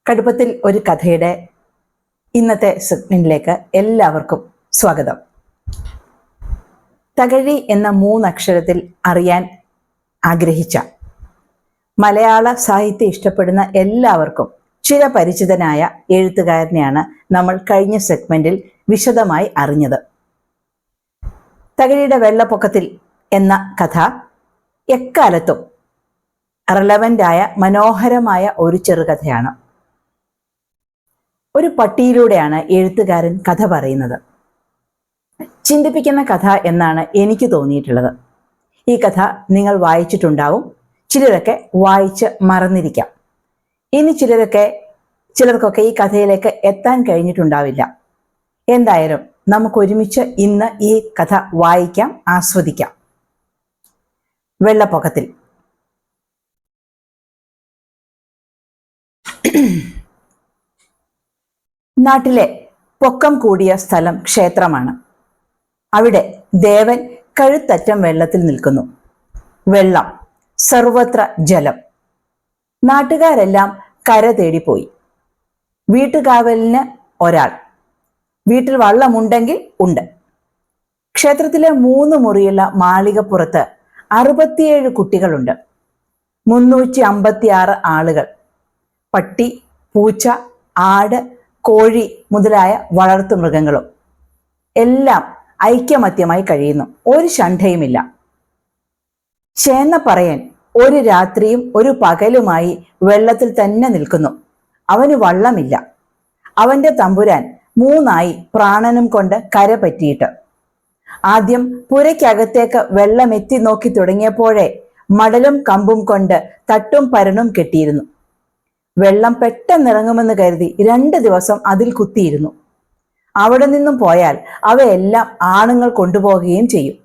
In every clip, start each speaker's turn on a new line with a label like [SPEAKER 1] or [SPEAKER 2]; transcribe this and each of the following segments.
[SPEAKER 1] കടുപ്പത്തിൽ ഒരു കഥയുടെ ഇന്നത്തെ സെഗ്മെന്റിലേക്ക് എല്ലാവർക്കും സ്വാഗതം. തകഴി എന്ന 3 അക്ഷരത്തിൽ അറിയാൻ ആഗ്രഹിച്ച മലയാള സാഹിത്യം ഇഷ്ടപ്പെടുന്ന എല്ലാവർക്കും ചിരപരിചിതനായ എഴുത്തുകാരനെയാണ് നമ്മൾ കഴിഞ്ഞ സെഗ്മെന്റിൽ വിശദമായി അറിഞ്ഞത്. തകഴിയുടെ വെള്ളപ്പൊക്കത്തിൽ എന്ന കഥ എക്കാലത്തും റെലവൻ്റായ മനോഹരമായ ഒരു ചെറുകഥയാണ്. ഒരു പട്ടിയിലൂടെയാണ് എഴുത്തുകാരൻ കഥ പറയുന്നത്. ചിന്തിപ്പിക്കുന്ന കഥ എന്നാണ് എനിക്ക് തോന്നിയിട്ടുള്ളത്. ഈ കഥ നിങ്ങൾ വായിച്ചിട്ടുണ്ടാവും. ചിലരൊക്കെ വായിച്ച് മറന്നിരിക്കാം. ഇനി ചിലർക്കൊക്കെ ഈ കഥയിലേക്ക് എത്താൻ കഴിഞ്ഞിട്ടുണ്ടാവില്ല. എന്തായാലും നമുക്കൊരുമിച്ച് ഇന്ന് ഈ കഥ വായിക്കാം, ആസ്വദിക്കാം. വെള്ളപ്പൊക്കത്തിൽ. നാട്ടിലെ പൊക്കം കൂടിയ സ്ഥലം ക്ഷേത്രമാണ്. അവിടെ ദേവൻ കഴുത്തറ്റം വെള്ളത്തിൽ നിൽക്കുന്നു. വെള്ളം, സർവത്ര ജലം. നാട്ടുകാരെല്ലാം കര തേടിപ്പോയി. വീട്ടുകാവലിന് ഒരാൾ. വീട്ടിൽ വള്ളമുണ്ടെങ്കിൽ ഉണ്ട്. ക്ഷേത്രത്തിലെ 3 മുറിയുള്ള മാളികപ്പുറത്ത് 67 കുട്ടികളുണ്ട്. 356 ആളുകൾ. പട്ടി, പൂച്ച, ആട്, കോഴി മുതലായ വളർത്തു മൃഗങ്ങളും എല്ലാം ഐക്യമത്യമായി കഴിയുന്നു. ഒരു ശണ്ഠയുമില്ല. ചേന്നപ്പറയൻ ഒരു രാത്രിയും ഒരു പകലുമായി വെള്ളത്തിൽ തന്നെ നിൽക്കുന്നു. അവന് വള്ളമില്ല. അവന്റെ തമ്പുരാൻ 3 പ്രാണനും കൊണ്ട് കര പറ്റിയിട്ട്. ആദ്യം പുരയ്ക്കകത്തേക്ക് വെള്ളമെത്തി നോക്കി തുടങ്ങിയപ്പോഴേ മടലും കമ്പും കൊണ്ട് തട്ടും പരനും കെട്ടിയിരുന്നു. വെള്ളം പെട്ടെന്നിറങ്ങുമെന്ന് കരുതി 2 ദിവസം അതിൽ കുത്തിയിരുന്നു. അവിടെ നിന്നും പോയാൽ അവയെല്ലാം ആണുങ്ങൾ കൊണ്ടുപോകുകയും ചെയ്യും.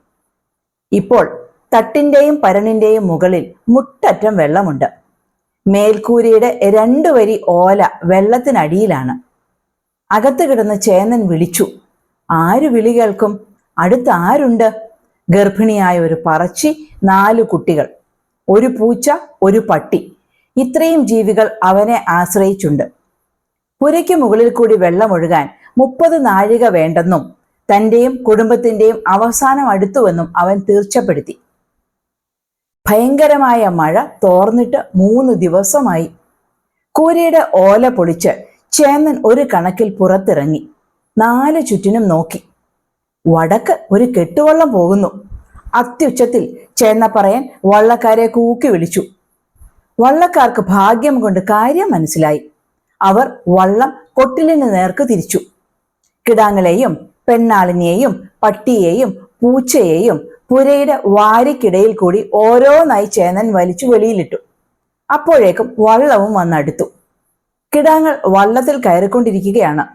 [SPEAKER 1] ഇപ്പോൾ തട്ടിന്റെയും പരണിന്റെയും മുകളിൽ മുട്ടറ്റം വെള്ളമുണ്ട്. മേൽക്കൂരയുടെ 2 വരി ഓല വെള്ളത്തിനടിയിലാണ്. അകത്ത് കിടന്ന് ചേന്നൻ വിളിച്ചു. ആര് വിളി കേൾക്കും? അടുത്ത് ആരുണ്ട്? ഗർഭിണിയായ ഒരു പറച്ചി, 4 കുട്ടികൾ, ഒരു പൂച്ച, ഒരു പട്ടി. ഇത്രയും ജീവികൾ അവനെ ആശ്രയിച്ചുണ്ട്. പുരയ്ക്ക് മുകളിൽ കൂടി വെള്ളമൊഴുകാൻ 30 നാഴിക വേണ്ടെന്നും തന്റെയും കുടുംബത്തിന്റെയും അവസാനം അടുത്തുവെന്നും അവൻ തീർച്ചപ്പെടുത്തി. ഭയങ്കരമായ മഴ തോർന്നിട്ട് 3 ദിവസമായി. കൂരയുടെ ഓല പൊളിച്ച് ചേന്നൻ ഒരു കണക്കിൽ പുറത്തിറങ്ങി 4 ചുറ്റിനും നോക്കി. വടക്ക് ഒരു കെട്ടുവള്ളം പോകുന്നു. അത്യുച്ചത്തിൽ ചേന്നപ്പറയൻ വള്ളക്കാരെ കൂക്കി വിളിച്ചു. വള്ളക്കാർക്ക് ഭാഗ്യം കൊണ്ട് കാര്യം മനസ്സിലായി. അവർ വള്ളം കൊട്ടിലിന് നേർക്ക് തിരിച്ചു. കിടാങ്ങളെയും പെണ്ണാളിനെയും പട്ടിയെയും പൂച്ചയെയും പുരയുടെ വാരിക്കിടയിൽ കൂടി ഓരോന്നായി ചേന്നൻ വലിച്ചു വെളിയിലിട്ടു. അപ്പോഴേക്കും വള്ളവും വന്നടുത്തു. കിടാങ്ങൾ വള്ളത്തിൽ കയറിക്കൊണ്ടിരിക്കുകയാണ്.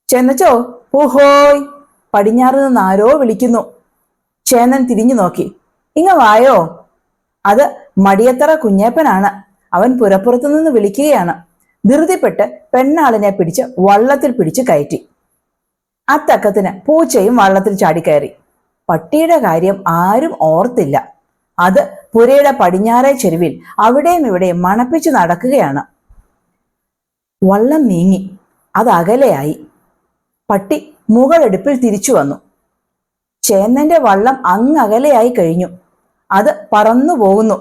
[SPEAKER 1] ചെന്നച്ചോ, ഊഹോയ്, പടിഞ്ഞാറ് നിന്ന് ആരോ വിളിക്കുന്നു. ചേന്നൻ തിരിഞ്ഞു നോക്കി. ഇങ്ങ വായോ. അത് മടിയത്തറ കുഞ്ഞേപ്പനാണ്. അവൻ പുരപ്പുറത്തു നിന്ന് വിളിക്കുകയാണ്. ധൃതിപ്പെട്ട് പെണ്ണാളിനെ പിടിച്ച് വള്ളത്തിൽ പിടിച്ച് കയറ്റി. അത്തക്കത്തിന് പൂച്ചയും വള്ളത്തിൽ ചാടിക്കയറി. പട്ടിയുടെ കാര്യം ആരും ഓർത്തില്ല. അത് പുരയുടെ പടിഞ്ഞാറേ ചെരുവിൽ അവിടെയും ഇവിടെയും മണപ്പിച്ച് നടക്കുകയാണ്. വള്ളം നീങ്ങി. അത് അകലെയായി. പട്ടി മുകളെടുപ്പിൽ തിരിച്ചു വന്നു. ചേന്നന്റെ വള്ളം അങ്ങകലെയായി കഴിഞ്ഞു. അത് പറന്നു പോകുന്നു.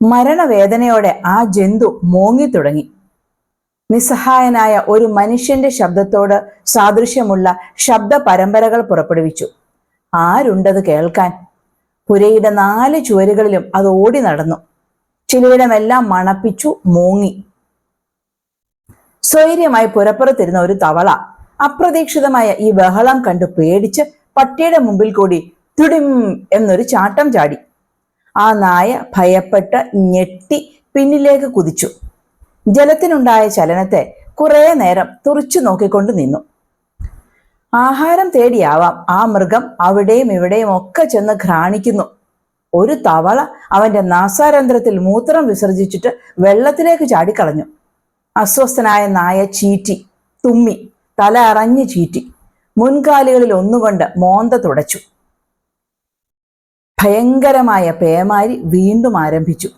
[SPEAKER 1] മരണവേദനയോടെ ആ ജന്തു മോങ്ങി തുടങ്ങി. നിസ്സഹായനായ ഒരു മനുഷ്യന്റെ ശബ്ദത്തോട് സാദൃശ്യമുള്ള ശബ്ദ പരമ്പരകൾ പുറപ്പെടുവിച്ചു. ആരുണ്ടത് കേൾക്കാൻ? പുരയുടെ 4 ചുവരുകളിലും അത് ഓടി നടന്നു. ചിലയിടമെല്ലാം മണപ്പിച്ചു മോങ്ങി. സ്വൈര്യമായി പുരപ്പുറത്തിരുന്ന ഒരു തവള അപ്രതീക്ഷിതമായ ഈ ബഹളം കണ്ടു പേടിച്ച് പട്ടിയുടെ മുമ്പിൽ കൂടി തുടിം എന്നൊരു ചാട്ടം ചാടി. ആ നായ ഭയപ്പെട്ട് ഞെട്ടി പിന്നിലേക്ക് കുതിച്ചു. ജലത്തിനുണ്ടായ ചലനത്തെ കുറെ നേരം തുറിച്ചു നോക്കിക്കൊണ്ട് നിന്നു. ആഹാരം തേടിയാവാം ആ മൃഗം അവിടെയും ഇവിടെയും ഒക്കെ ചെന്ന് ഘ്രാണിക്കുന്നു. ഒരു തവള അവന്റെ നാസാരന്ധ്രത്തിൽ മൂത്രം വിസർജിച്ചിട്ട് വെള്ളത്തിലേക്ക് ചാടിക്കളഞ്ഞു. അസ്വസ്ഥനായ നായ ചീറ്റി, തുമ്മി, തല അറഞ്ഞു ചീറ്റി. മുൻകാലുകളിൽ ഒന്നുകൊണ്ട് മോന്ത തുടച്ചു. ഭയങ്കരമായ പേമാരി വീണ്ടും ആരംഭിച്ചു.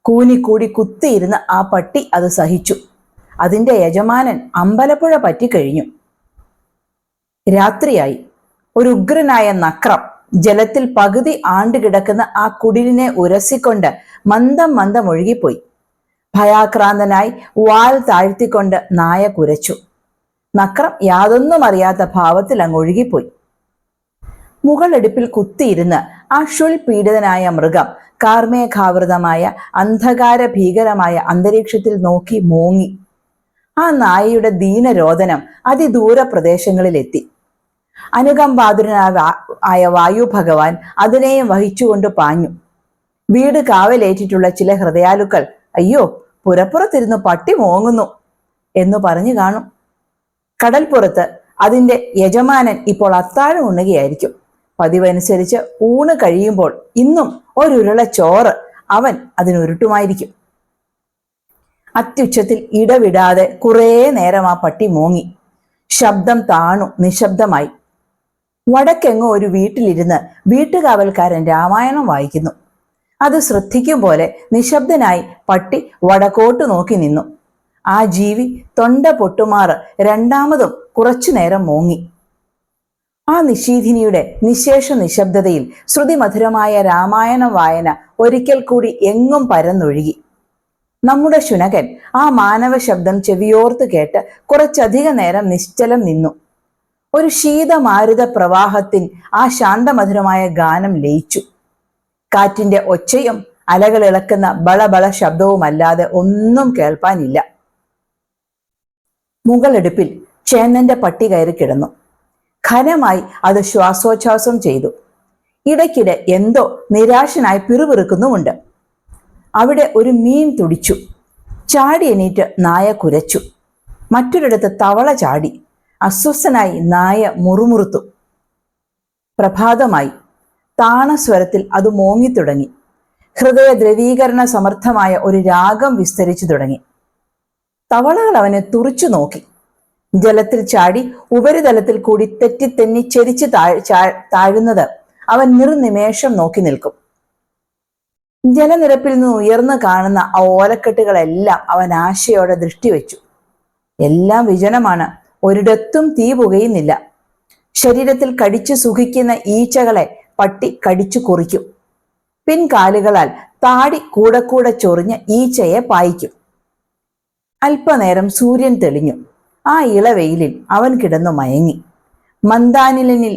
[SPEAKER 1] കൂനിക്കൂടി കുത്തിയിരുന്ന ആ പട്ടി അത് സഹിച്ചു. അതിന്റെ യജമാനൻ അമ്പലപ്പുഴ പറ്റിക്കഴിഞ്ഞു. രാത്രിയായി. ഒരു ഉഗ്രനായ നക്രം ജലത്തിൽ പകുതി ആണ്ടുകിടക്കുന്ന ആ കുടിലിനെ ഉരസിക്കൊണ്ട് മന്ദം മന്ദം ഒഴുകിപ്പോയി. ഭയാക്രാന്തനായി വാൽ താഴ്ത്തിക്കൊണ്ട് നായ കുരച്ചു. നക്രം യാതൊന്നും അറിയാത്ത ഭാവത്തിൽ അങ്ങ് ഒഴുകിപ്പോയി. മുകളെടുപ്പിൽ കുത്തിയിരുന്ന് ആ ക്ഷുൽപീഡിതനായ മൃഗം കാർമേഘാവൃതമായ അന്ധകാര ഭീകരമായ അന്തരീക്ഷത്തിൽ നോക്കി മോങ്ങി. ആ നായയുടെ ദീനരോദനം അതിദൂര പ്രദേശങ്ങളിലെത്തി. അനുകമ്പാതുരനായ വായു ഭഗവാൻ അതിനെയും വഹിച്ചുകൊണ്ട് പാഞ്ഞു. വീട് കാവലേറ്റിട്ടുള്ള ചില ഹൃദയാലുക്കൾ അയ്യോ പുരപ്പുറത്തിരുന്ന് പട്ടി മോങ്ങുന്നു എന്നു പറഞ്ഞു കാണും. കടൽപ്പുറത്ത് അതിന്റെ യജമാനൻ ഇപ്പോൾ അത്താഴം ഉണ്ണുകയായിരിക്കും. പതിവനുസരിച്ച് ഊണ് കഴിയുമ്പോൾ ഇന്നും ഒരുരുള ചോറ് അവൻ അതിനുരുട്ടുമായിരിക്കും. അത്യുച്ചത്തിൽ ഇടവിടാതെ കുറേ നേരം ആ പട്ടി മോങ്ങി. ശബ്ദം താണു നിശബ്ദമായി. വടക്കെങ്ങോ ഒരു വീട്ടിലിരുന്ന് വീട്ടുകാവൽക്കാരൻ രാമായണം വായിക്കുന്നു. അത് ശ്രദ്ധിക്കും പോലെ നിശബ്ദനായി പട്ടി വടക്കോട്ട് നോക്കി നിന്നു. ആ ജീവി തൊണ്ട പൊട്ടുമാറ് രണ്ടാമതും കുറച്ചു നേരം മോങ്ങി. ആ നിശീഥിനിയുടെ നിശേഷ നിശബ്ദതയിൽ ശ്രുതിമധുരമായ രാമായണ വായന ഒരിക്കൽ കൂടി എങ്ങും പരന്നൊഴുകി. നമ്മുടെ ശുനകൻ ആ മാനവ ശബ്ദം ചെവിയോർത്ത് കേട്ട് കുറച്ചധിക നേരം നിശ്ചലം നിന്നു. ഒരു ശീതമാരുത പ്രവാഹത്തിൽ ആ ശാന്തമധുരമായ ഗാനം ലയിച്ചു. കാറ്റിന്റെ ഒച്ചയും അലകളിളക്കുന്ന ബളബള ശബ്ദവുമല്ലാതെ ഒന്നും കേൾപ്പാനില്ല. മുകളെടുപ്പിൽ ചേന്നന്റെ പട്ടി കയറി കിടന്നു. ഘനമായി അത് ശ്വാസോച്ഛ്വാസം ചെയ്തു. ഇടയ്ക്കിടെ എന്തോ നിരാശനായി പിറുപിറുക്കുന്നുമുണ്ട്. അവിടെ ഒരു മീൻ തുടിച്ചു. ചാടി എണീറ്റ് നായ കുരച്ചു. മറ്റൊരിടത്ത് തവള ചാടി. അസ്വസ്ഥനായി നായ മുറുമുറുത്തു. പ്രഭാതമായി. താണസ്വരത്തിൽ അത് മോങ്ങിത്തുടങ്ങി. ഹൃദയ ദ്രവീകരണ സമർത്ഥമായ ഒരു രാഗം വിസ്തരിച്ചു തുടങ്ങി. തവളകൾ അവനെ തുറിച്ചു നോക്കി. ജലത്തിൽ ചാടി ഉപരിതലത്തിൽ കൂടി തെറ്റിത്തെന്നി ചെരിച്ച് താഴുന്നത് അവൻ നിർനിമേഷം നോക്കി നിൽക്കും. ജലനിരപ്പിൽ നിന്ന് ഉയർന്നു കാണുന്ന ആ ഓലക്കെട്ടുകളെല്ലാം അവൻ ആശയോടെ ദൃഷ്ടി വെച്ചു. എല്ലാം വിജനമാണ്. ഒരിടത്തും തീ പുകയുന്നില്ല. ശരീരത്തിൽ കടിച്ചു സുഖിക്കുന്ന ഈച്ചകളെ പട്ടി കടിച്ചു കുറിക്കും. പിൻകാലുകളാൽ താടി കൂടെ കൂടെ ചൊറിഞ്ഞ് ഈച്ചയെ പായിക്കും. അല്പനേരം സൂര്യൻ തെളിഞ്ഞു. ആ ഇളവെയിലിൽ അവൻ കിടന്നു മയങ്ങി. മന്ദാനിലിനിൽ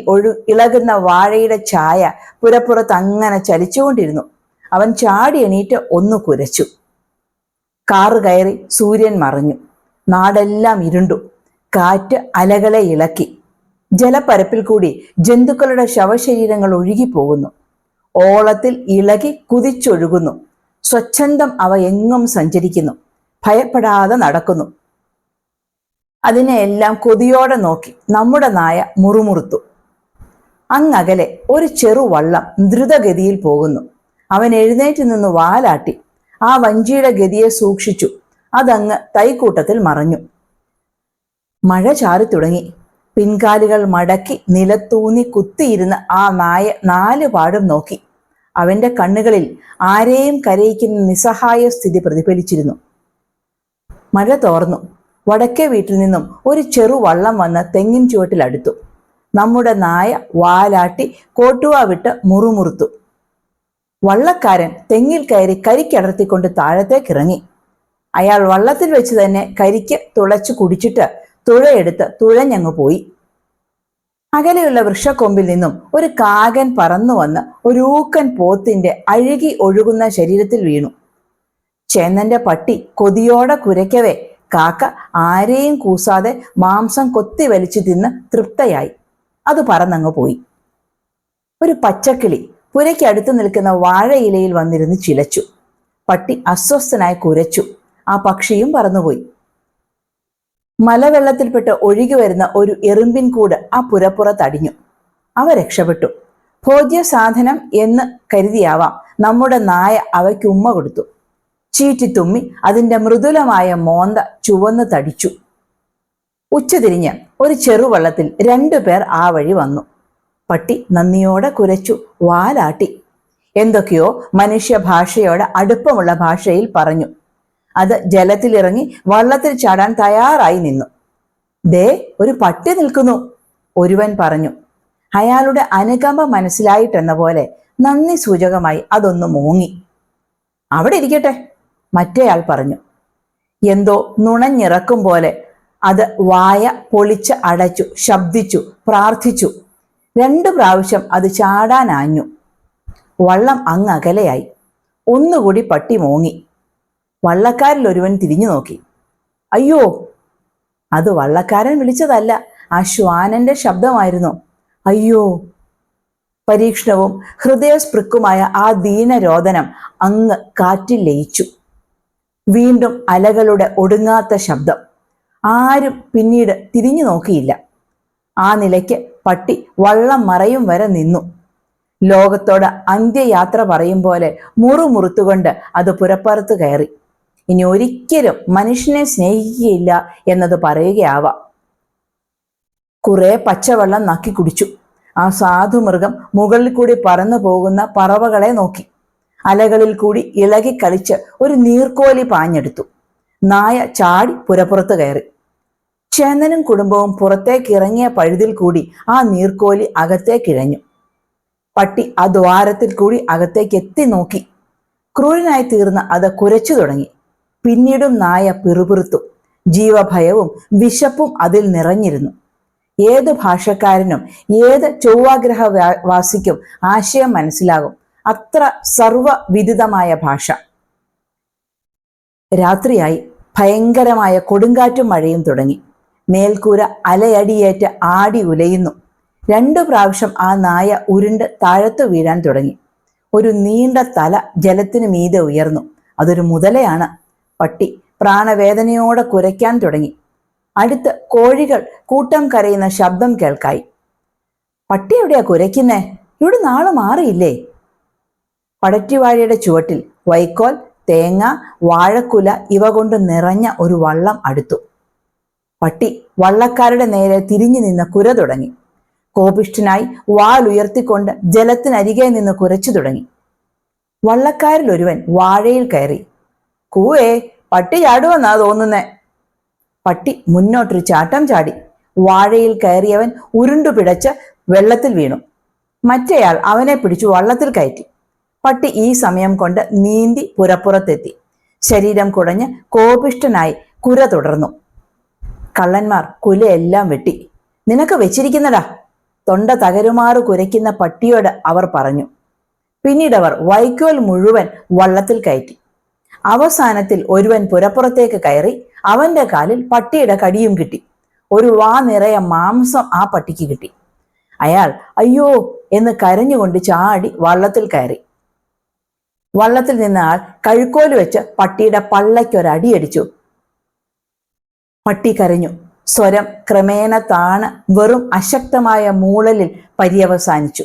[SPEAKER 1] ഇളകുന്ന വാഴയുടെ ഛായ പുരപ്പുറത്ത് അങ്ങനെ ചലിച്ചുകൊണ്ടിരുന്നു. അവൻ ചാടി എണീറ്റ് ഒന്ന് കുരച്ചു. കാറ് കയറി സൂര്യൻ മറഞ്ഞു. നാടെല്ലാം ഇരുണ്ടു. കാറ്റ് അലകളെ ഇളക്കി. ജലപ്പരപ്പിൽ കൂടി ജന്തുക്കളുടെ ശവശരീരങ്ങൾ ഒഴുകിപ്പോകുന്നു. ഓളത്തിൽ ഇളകി കുതിച്ചൊഴുകുന്നു. സ്വച്ഛന്തം അവ എങ്ങും സഞ്ചരിക്കുന്നു. ഭയപ്പെടാതെ നടക്കുന്നു. അതിനെയെല്ലാം കൊതിയോടെ നോക്കി നമ്മുടെ നായ മുറുമുറുത്തു. അങ്ങകലെ ഒരു ചെറുവള്ളം ദ്രുതഗതിയിൽ പോകുന്നു. അവൻ എഴുന്നേറ്റ് നിന്ന് വാലാട്ടി. ആ വഞ്ചിയുടെ ഗതിയെ സൂക്ഷിച്ചു. അതങ്ങ് തൈക്കൂട്ടത്തിൽ മറഞ്ഞു. മഴ ചാറി തുടങ്ങി. പിൻകാലുകൾ മടക്കി നിലത്തൂന്നി കുത്തിയിരുന്ന് ആ നായ നാല് പാടും നോക്കി. അവന്റെ കണ്ണുകളിൽ ആരെയും കരയിക്കുന്ന നിസ്സഹായ സ്ഥിതി പ്രതിഫലിച്ചിരുന്നു. മഴ തോർന്നു. വടക്കേ വീട്ടിൽ നിന്നും ഒരു ചെറുവള്ളം വന്ന് തെങ്ങിൻ ചുവട്ടിലടുത്തു. നമ്മുടെ നായ വാലാട്ടി കോട്ടുവ വിട്ട് മുറുമുറുത്തു. വള്ളക്കാരൻ തെങ്ങിൽ കയറി കരിക്കടർത്തിക്കൊണ്ട് താഴത്തേക്കിറങ്ങി. അയാൾ വള്ളത്തിൽ വെച്ച് തന്നെ കരിക്ക് തുളച്ചു കുടിച്ചിട്ട് തുഴയെടുത്ത് തുഴഞ്ഞങ്ങു പോയി. അകലെയുള്ള വൃക്ഷക്കൊമ്പിൽ നിന്നും ഒരു കാകൻ പറന്നു വന്ന് ഒരു ഊക്കൻ പോത്തിന്റെ അഴുകി ഒഴുകുന്ന ശരീരത്തിൽ വീണു. ചേന്നന്റെ പട്ടി കൊതിയോടെ കുരയ്ക്കവേ കാക്ക ആരെയും കൂസാതെ മാംസം കൊത്തി വലിച്ചു തിന്ന് തൃപ്തയായി. അത് പറന്നങ്ങ് പോയി. ഒരു പച്ചക്കിളി പുരയ്ക്കടുത്ത് നിൽക്കുന്ന വാഴയിലയിൽ വന്നിരുന്ന് ചിലച്ചു. പട്ടി അസ്വസ്ഥനായി കുരച്ചു. ആ പക്ഷിയും പറന്നുപോയി. മലവെള്ളത്തിൽപ്പെട്ട് ഒഴുകി വരുന്ന ഒരു എറുമ്പിൻ കൂട് ആ പുരപ്പുറത്തടിഞ്ഞു. അവ രക്ഷപ്പെട്ടു. ഭോജ്യ സാധനം എന്ന് കരുതിയാവാം നമ്മുടെ നായ അവയ്ക്ക് ഉമ്മ കൊടുത്തു. ചീറ്റിത്തുമ്മി അതിന്റെ മൃദുലമായ മോന്ത ചുവന്ന് തടിച്ചു. ഉച്ചതിരിഞ്ഞ് ഒരു ചെറുവള്ളത്തിൽ 2 പേർ ആ വഴി വന്നു. പട്ടി നന്ദിയോടെ കുരച്ചു, വാലാട്ടി. എന്തൊക്കെയോ മനുഷ്യഭാഷയോട് അടുപ്പമുള്ള ഭാഷയിൽ പറഞ്ഞു. അത് ജലത്തിലിറങ്ങി വള്ളത്തിൽ ചാടാൻ തയ്യാറായി നിന്നു. ദേ ഒരു പട്ടി നിൽക്കുന്നു, ഒരുവൻ പറഞ്ഞു. അയാളുടെ അനുകമ്പ മനസ്സിലായിട്ടെന്ന പോലെ നന്ദി സൂചകമായി അതൊന്ന് മൂങ്ങി. അവിടെ ഇരിക്കട്ടെ, മറ്റേയാൾ പറഞ്ഞു. എന്തോ നുണഞ്ഞിറക്കും പോലെ അത് വായ പൊളിച്ച് അടച്ചു, ശബ്ദിച്ചു, പ്രാർത്ഥിച്ചു. 2 പ്രാവശ്യം അത് ചാടാനാഞ്ഞു. വള്ളം അങ്ങകലെയായി. ഒന്നുകൂടി പട്ടി മോങ്ങി. വള്ളക്കാരിൽ ഒരുവൻ തിരിഞ്ഞു നോക്കി. അയ്യോ, അത് വള്ളക്കാരൻ വിളിച്ചതല്ല, ആ ശ്വാനന്റെ ശബ്ദമായിരുന്നു. അയ്യോ! പരീക്ഷണവും ഹൃദയസ്പൃക്കുമായ ആ ദീനരോദനം അങ്ങ് കാറ്റിൽ ലയിച്ചു. വീണ്ടും അലകളുടെ ഒടുങ്ങാത്ത ശബ്ദം. ആരും പിന്നീട് തിരിഞ്ഞു നോക്കിയില്ല. ആ നിലയ്ക്ക് പട്ടി വള്ളം മറയും വരെ നിന്നു. ലോകത്തോട് അന്ത്യയാത്ര പറയും പോലെ മുറുമുറുത്തുകൊണ്ട് അത് പുരപ്പുറത്ത് കയറി. ഇനി ഒരിക്കലും മനുഷ്യനെ സ്നേഹിക്കുകയില്ല എന്നത് പറയുകയാവാം. കുറെ പച്ചവെള്ളം നക്കി കുടിച്ചു. ആ സാധുമൃഗം മുകളിൽ കൂടി പറന്നു പോകുന്ന പറവകളെ നോക്കി. അലകളിൽ കൂടി ഇളകി കളിച്ച് ഒരു നീർക്കോലി പാഞ്ഞെടുത്തു. നായ ചാടി പുരപ്പുറത്ത് കയറി. ചേന്നനും കുടുംബവും പുറത്തേക്ക് ഇറങ്ങിയ പഴുതിൽ കൂടി ആ നീർക്കോലി അകത്തേക്കിഴഞ്ഞു. പട്ടി ആ ദ്വാരത്തിൽ കൂടി അകത്തേക്ക് എത്തി നോക്കി. ക്രൂരനായി തീർന്ന് അത് കുരച്ചു തുടങ്ങി. പിന്നീടും നായ പിറുപിറുത്തു. ജീവഭയവും വിശപ്പും അതിൽ നിറഞ്ഞിരുന്നു. ഏത് ഭാഷക്കാരനും ഏത് ചൊവ്വാഗ്രഹവാസിക്കും ആശയം മനസ്സിലാകും. അത്ര സർവവിദിതമായ ഭാഷ. രാത്രിയായി. ഭയങ്കരമായ കൊടുങ്കാറ്റും മഴയും തുടങ്ങി. മേൽക്കൂര അലയടിയേറ്റ് ആടി ഉലയുന്നു. 2 പ്രാവശ്യം ആ നായ ഉരുണ്ട് താഴത്തു വീഴാൻ തുടങ്ങി. ഒരു നീണ്ട തല ജലത്തിനു മീതെ ഉയർന്നു. അതൊരു മുതലയാണ്. പട്ടി പ്രാണവേദനയോടെ കുരയ്ക്കാൻ തുടങ്ങി. അടുത്ത് കോഴികൾ കൂട്ടം കരയുന്ന ശബ്ദം കേൾക്കായി. പട്ടി എവിടെയാ കുരയ്ക്കുന്നേ? ഇവിടെ നാളെ മാറിയില്ലേ? പടറ്റിവാഴയുടെ ചുവട്ടിൽ വൈക്കോൽ, തേങ്ങ, വാഴക്കുല ഇവ കൊണ്ട് നിറഞ്ഞ ഒരു വള്ളം അടുത്തു. പട്ടി വള്ളക്കാരുടെ നേരെ തിരിഞ്ഞു നിന്ന് കുര തുടങ്ങി. കോപിഷ്ഠനായി വാൽ ഉയർത്തിക്കൊണ്ട് ജലത്തിനരികെ നിന്ന് കുരച്ചു തുടങ്ങി. വള്ളക്കാരിൽ ഒരുവൻ വാഴയിൽ കയറി. കൂവേ, പട്ടി ചാടുവെന്നാ തോന്നുന്നേ. പട്ടി മുന്നോട്ടൊരു ചാട്ടം ചാടി. വാഴയിൽ കയറിയവൻ ഉരുണ്ടു പിടച്ച് വെള്ളത്തിൽ വീണു. മറ്റേയാൾ അവനെ പിടിച്ചു വള്ളത്തിൽ കയറ്റി. പട്ടി ഈ സമയം കൊണ്ട് നീന്തി പുരപ്പുറത്തെത്തി. ശരീരം കുടഞ്ഞ് കോപിഷ്ഠനായി കുര തുടർന്നു. കള്ളന്മാർ കുലയെല്ലാം വെട്ടി. നിനക്ക് വെച്ചിരിക്കുന്നടാ, തൊണ്ട തകരുമാറ് കുരയ്ക്കുന്ന പട്ടിയോട് അവർ പറഞ്ഞു. പിന്നീട് അവർ വൈക്കോൽ മുഴുവൻ വള്ളത്തിൽ കയറ്റി. അവസാനത്തിൽ ഒരുവൻ പുരപ്പുറത്തേക്ക് കയറി. അവന്റെ കാലിൽ പട്ടിയുടെ കടിയും കിട്ടി. ഒരു വാ നിറയെ മാംസം ആ പട്ടിക്ക് കിട്ടി. അയാൾ അയ്യോ എന്ന് കരഞ്ഞുകൊണ്ട് ചാടി വള്ളത്തിൽ കയറി. വള്ളത്തിൽ നിന്ന ആൾ കഴുക്കോല് വെച്ച് പട്ടിയുടെ പള്ളയ്ക്കൊരടിയടിച്ചു. പട്ടി കരഞ്ഞു. സ്വരം ക്രമേണ താണ് വെറും അശക്തമായ മൂളലിൽ പര്യവസാനിച്ചു.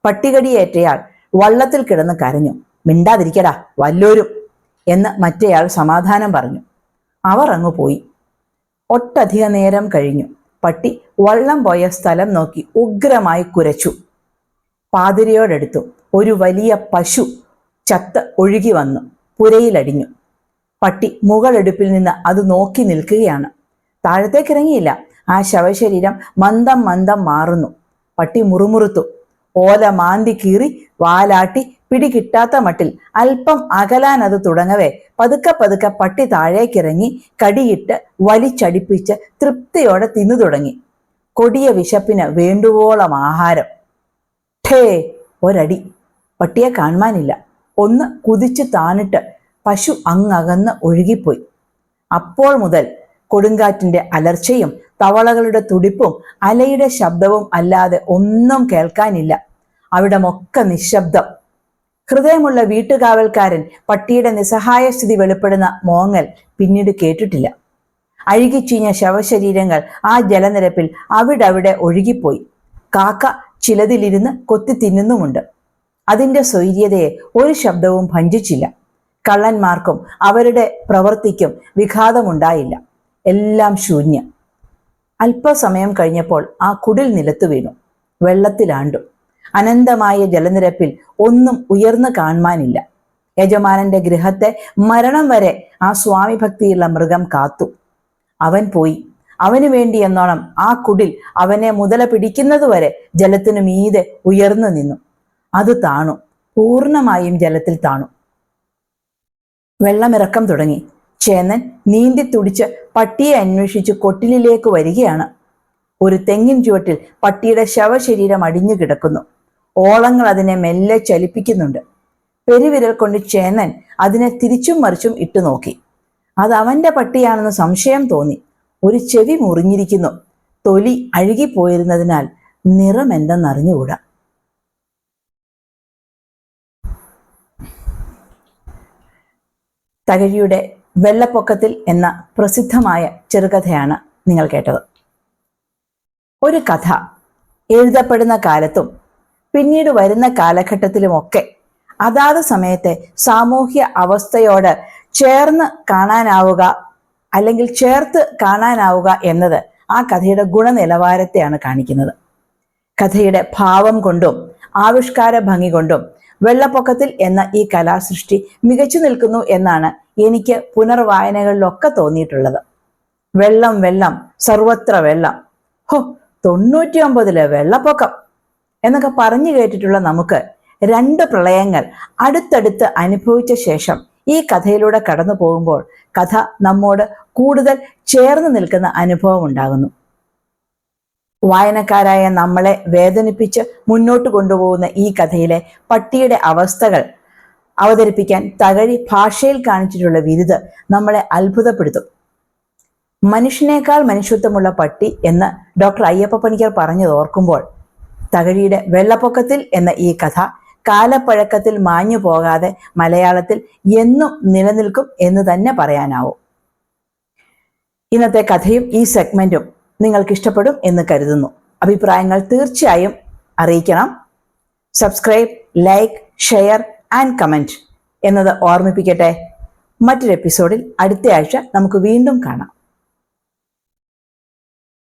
[SPEAKER 1] പട്ടികടിയേറ്റയാൾ വള്ളത്തിൽ കിടന്ന് കരഞ്ഞു. മിണ്ടാതിരിക്കടാ വല്ലോരും എന്ന് മറ്റേയാൾ സമാധാനം പറഞ്ഞു. അവർ അങ്ങ് പോയി. ഒട്ടധിക നേരം കഴിഞ്ഞു. പട്ടി വള്ളം പോയ സ്ഥലം നോക്കി ഉഗ്രമായി കുരച്ചു. പാതിരയോടടുത്തു ഒരു വലിയ പശു ചത്ത് ഒഴുകി വന്നു പുരയിലടിഞ്ഞു. പട്ടി മുകളെടുപ്പിൽ നിന്ന് അത് നോക്കി നിൽക്കുകയാണ്. താഴത്തേക്കിറങ്ങിയില്ല. ആ ശവശരീരം മന്ദം മന്ദം മാറുന്നു. പട്ടി മുറുമുറുത്തു. ഓല മാന്തി കീറി വാലാട്ടി പിടികിട്ടാത്ത മട്ടിൽ അല്പം അകലാൻ അത് തുടങ്ങവേ പതുക്കെ പതുക്കെ പട്ടി താഴേക്കിറങ്ങി കടിയിട്ട് വലിച്ചടിപ്പിച്ച് തൃപ്തിയോടെ തിന്നു തുടങ്ങി. കൊടിയ വിശപ്പിന് വേണ്ടുവോളം ആഹാരം. ഠേ ഒരടി. പട്ടിയെ കാണുവാനില്ല. ഒന്ന് കുതിച്ചു താണിട്ട് പശു അങ്ങകന്ന് ഒഴുകിപ്പോയി. അപ്പോൾ മുതൽ കൊടുങ്കാറ്റിന്റെ അലർച്ചയും തവളകളുടെ തുടിപ്പും അലയുടെ ശബ്ദവും അല്ലാതെ ഒന്നും കേൾക്കാനില്ല. അവിടമൊക്കെ നിശബ്ദം. ഹൃദയമുള്ള വീട്ടുകാവൽക്കാരൻ പട്ടിയുടെ നിസ്സഹായ സ്ഥിതി വെളിപ്പെടുന്ന മോങ്ങൽ പിന്നീട് കേട്ടിട്ടില്ല. അഴുകിച്ചീഞ്ഞ ശവശരീരങ്ങൾ ആ ജലനിരപ്പിൽ അവിടവിടെ ഒഴുകിപ്പോയി. കാക്ക ചിലതിലിരുന്ന് കൊത്തി തിന്നുന്നുമുണ്ട്. അതിൻ്റെ സ്വൈര്യതയെ ഒരു ശബ്ദവും ഭഞ്ജിച്ചില്ല. കള്ളന്മാർക്കും അവരുടെ പ്രവൃത്തിക്കും വിഘാതമുണ്ടായില്ല. എല്ലാം ശൂന്യം. അല്പസമയം കഴിഞ്ഞപ്പോൾ ആ കുടിൽ നിലത്തു വീണു. വെള്ളത്തിലാണ്ടു. അനന്തമായ ജലനിരപ്പിൽ ഒന്നും ഉയർന്നു കാണുവാനില്ല. യജമാനന്റെ ഗൃഹത്തെ മരണം വരെ ആ സ്വാമി ഭക്തിയുള്ള മൃഗം കാത്തു. അവൻ പോയി. അവനു വേണ്ടി എന്നോണം ആ കുടിൽ അവനെ മുതല പിടിക്കുന്നതുവരെ ജലത്തിനു മീതെ ഉയർന്നു നിന്നു. അത് താണു, പൂർണ്ണമായും ജലത്തിൽ താണു. വെള്ളമിറക്കം തുടങ്ങി. ചേന്നൻ നീന്തി തുടിച്ച് പട്ടിയെ അന്വേഷിച്ച് കൊട്ടിലിലേക്ക് വരികയാണ്. ഒരു തെങ്ങിൻ ചുവട്ടിൽ പട്ടിയുടെ ശവശരീരം അടിഞ്ഞു കിടക്കുന്നു. ഓളങ്ങൾ അതിനെ മെല്ലെ ചലിപ്പിക്കുന്നുണ്ട്. പെരുവിരൽ കൊണ്ട് ചേന്നൻ അതിനെ തിരിച്ചും മറിച്ചും ഇട്ടു നോക്കി. അത് അവന്റെ പട്ടിയാണെന്ന് സംശയം തോന്നി. ഒരു ചെവി മുറിഞ്ഞിരിക്കുന്നു. തൊലി അഴുകിപ്പോയിരുന്നതിനാൽ നിറം എന്തെന്നറിഞ്ഞുകൂടാ. തകഴിയുടെ വെള്ളപ്പൊക്കത്തിൽ എന്ന പ്രസിദ്ധമായ ചെറുകഥയാണ് നിങ്ങൾ കേട്ടത്. ഒരു കഥ എഴുതപ്പെടുന്ന കാലത്തും പിന്നീട് വരുന്ന കാലഘട്ടത്തിലുമൊക്കെ അതാത് സമയത്തെ സാമൂഹ്യ അവസ്ഥയോട് ചേർന്ന് കാണാനാവുക അല്ലെങ്കിൽ ചേർത്ത് കാണാനാവുക എന്നത് ആ കഥയുടെ ഗുണനിലവാരത്തെയാണ് കാണിക്കുന്നത്. കഥയുടെ ഭാവം കൊണ്ടും ആവിഷ്കാര ഭംഗി കൊണ്ടും വെള്ളപ്പൊക്കത്തിൽ എന്ന ഈ കലാസൃഷ്ടി മികച്ചു നിൽക്കുന്നു എന്നാണ് എനിക്ക് പുനർവായനകളിലൊക്കെ തോന്നിയിട്ടുള്ളത്. വെള്ളം വെള്ളം സർവത്ര വെള്ളം, ഹോ 99 വെള്ളപ്പൊക്കം എന്നൊക്കെ പറഞ്ഞു കേട്ടിട്ടുള്ള നമുക്ക് 2 പ്രളയങ്ങൾ അടുത്തടുത്ത് അനുഭവിച്ച ശേഷം ഈ കഥയിലൂടെ കടന്നു പോകുമ്പോൾ കഥ നമ്മോട് കൂടുതൽ ചേർന്ന് നിൽക്കുന്ന അനുഭവം ഉണ്ടാകുന്നു. വായനക്കാരായ നമ്മളെ വേദനിപ്പിച്ച് മുന്നോട്ട് കൊണ്ടുപോകുന്ന ഈ കഥയിലെ പട്ടിയുടെ അവസ്ഥകൾ അവതരിപ്പിക്കാൻ തകഴി ഭാഷയിൽ കാണിച്ചിട്ടുള്ള വിരുത് നമ്മളെ അത്ഭുതപ്പെടുത്തും. മനുഷ്യനേക്കാൾ മനുഷ്യത്വമുള്ള പട്ടി എന്ന് ഡോക്ടർ അയ്യപ്പ പണിക്കർ പറഞ്ഞത് ഓർക്കുമ്പോൾ തകഴിയുടെ വെള്ളപ്പൊക്കത്തിൽ എന്ന ഈ കഥ കാലപ്പഴക്കത്തിൽ മാഞ്ഞു പോകാതെ മലയാളത്തിൽ എന്നും നിലനിൽക്കും എന്ന് തന്നെ പറയാനാവും. ഇന്നത്തെ കഥയും ഈ സെഗ്മെന്റും നിങ്ങൾക്ക് ഇഷ്ടപ്പെടും എന്ന് കരുതുന്നു. അഭിപ്രായങ്ങൾ തീർച്ചയായും അറിയിക്കണം. Subscribe, like, share and comment എന്നത് ഓർമ്മിപ്പിക്കട്ടെ. മറ്റൊരു എപ്പിസോഡിൽ അടുത്ത ആഴ്ച നമുക്ക് വീണ്ടും കാണാം.